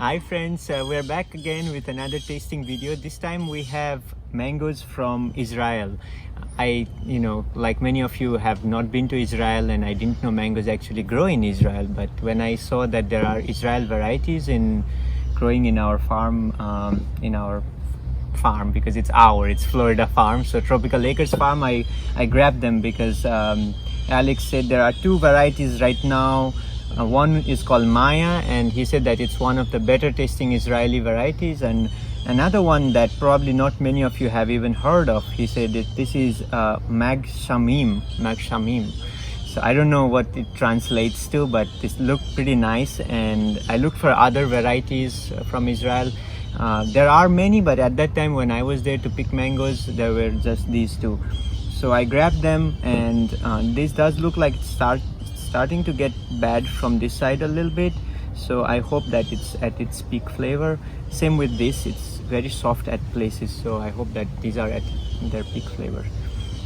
Hi friends, we're back again with another tasting video. This time we have mangoes from Israel. Like many of you, have not been to Israel, and I didn't know mangoes actually grow in Israel. But when I saw that there are Israel varieties growing in our farm, because it's Florida farm, so Tropical Acres farm, I grabbed them because Alex said there are two varieties right now. One is called Maya, and he said that it's one of the better tasting Israeli varieties, and another one that probably not many of you have even heard of, he said that this is Magshimim. So I don't know what it translates to, but this looked pretty nice, and I looked for other varieties from Israel. There are many, but at that time when I was there to pick mangoes, there were just these two. So I grabbed them, and this does look like it's starting to get bad from this side a little bit, so I hope that it's at its peak flavor. Same with this, it's very soft at places, so I hope that these are at their peak flavor.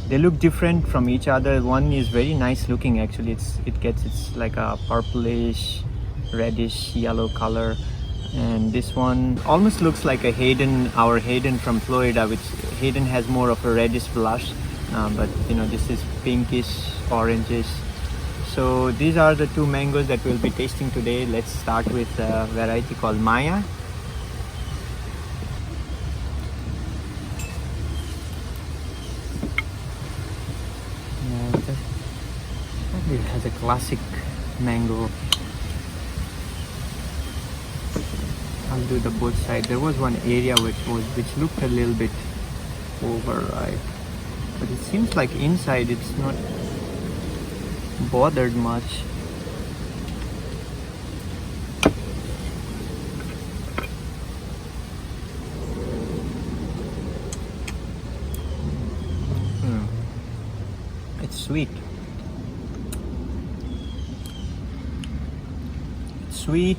They look different from each other. One is very nice looking actually. It's like a purplish reddish yellow color, and this one almost looks like our Hayden from Florida, which Hayden has more of a reddish blush, but this is pinkish orangish. So these are the two mangoes that we'll be tasting today. Let's start with a variety called Maya. It has a classic mango. I'll do the both sides. There was one area which looked a little bit overripe, but it seems like inside it's not bothered much. It's sweet.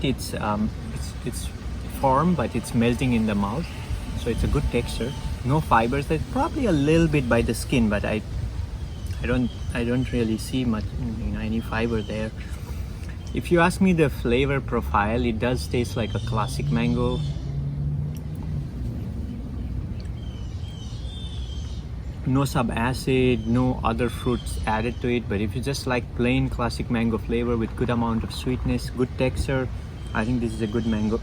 It's firm, but it's melting in the mouth, so it's a good texture. No fibers. There's probably a little bit by the skin, but I don't really see much, any fiber there. If you ask me the flavor profile, it does taste like a classic mango. No sub-acid, no other fruits added to it, but if you just like plain classic mango flavor with good amount of sweetness, good texture, I think this is a good mango.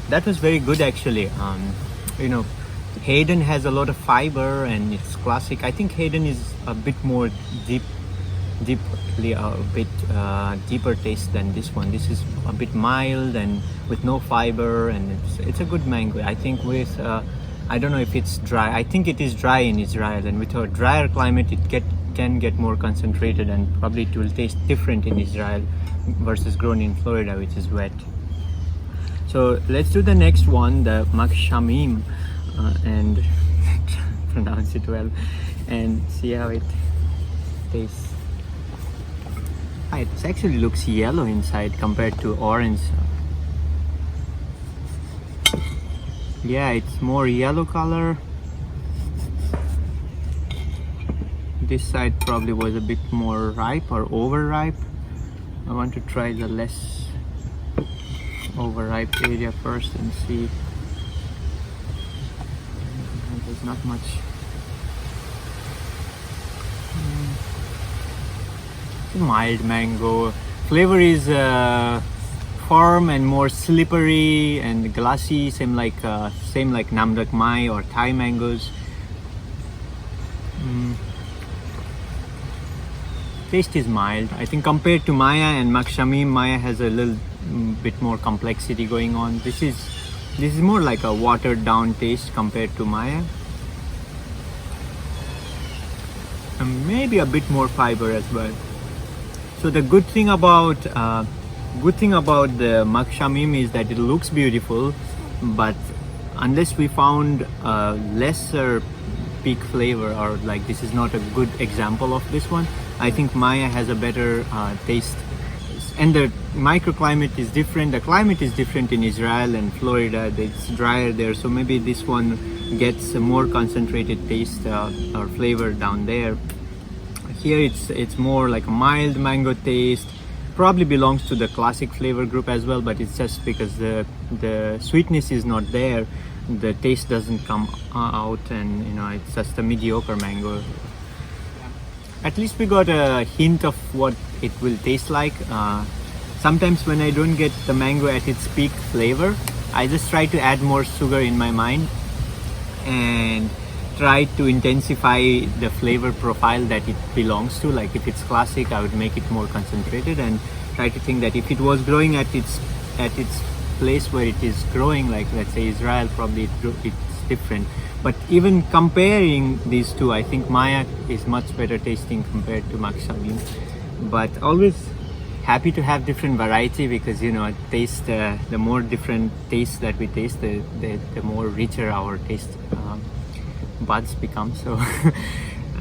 That was very good actually. Hayden has a lot of fiber and it's classic. I think Hayden is a bit more deeper taste than this one. This is a bit mild and with no fiber, and it's a good mango. I think with I don't know if it's dry. I think it is dry in Israel, and with a drier climate it can get more concentrated, and probably it will taste different in Israel versus grown in Florida, which is wet. So let's do the next one, the Magshimim, and pronounce it well and see how it tastes. It actually looks yellow inside compared to orange. Yeah, it's more yellow color. This side probably was a bit more ripe or overripe. I want to try the less overripe area first and see. There's not much. It's a mild mango. Flavor is firm and more slippery and glassy, same like Namdak Mai or Thai mangoes. Taste is mild. I think compared to Maya and Magshimim, Maya has a little bit more complexity going on. This is more like a watered down taste compared to Maya, and maybe a bit more fiber as well. So the good thing about the Magshimim is that it looks beautiful, but unless we found a lesser peak flavor, or like this is not a good example of this one, I think Maya has a better taste. And the microclimate is different. The climate is different in Israel and Florida. It's drier there, so maybe this one gets a more concentrated taste or flavor down there. Here it's more like a mild mango taste, probably belongs to the classic flavor group as well, but it's just because the sweetness is not there, the taste doesn't come out, and you know, it's just a mediocre mango. At least we got a hint of what it will taste like. Sometimes when I don't get the mango at its peak flavor, I just try to add more sugar in my mind and try to intensify the flavor profile that it belongs to. Like if it's classic, I would make it more concentrated and try to think that if it was growing at its place where it is growing, like let's say Israel, probably it's different. But even comparing these two, I think Maya is much better tasting compared to Magshimim. But always happy to have different variety, because you know, taste the more different tastes that we taste, the more richer our taste buds become. So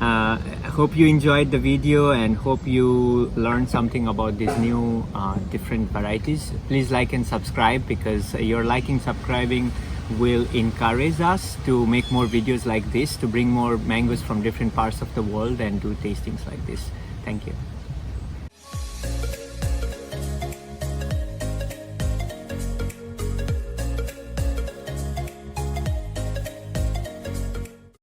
I hope you enjoyed the video and hope you learned something about these new different varieties. Please like and subscribe, because your liking, subscribing will encourage us to make more videos like this, to bring more mangoes from different parts of the world and do tastings like this. Thank you.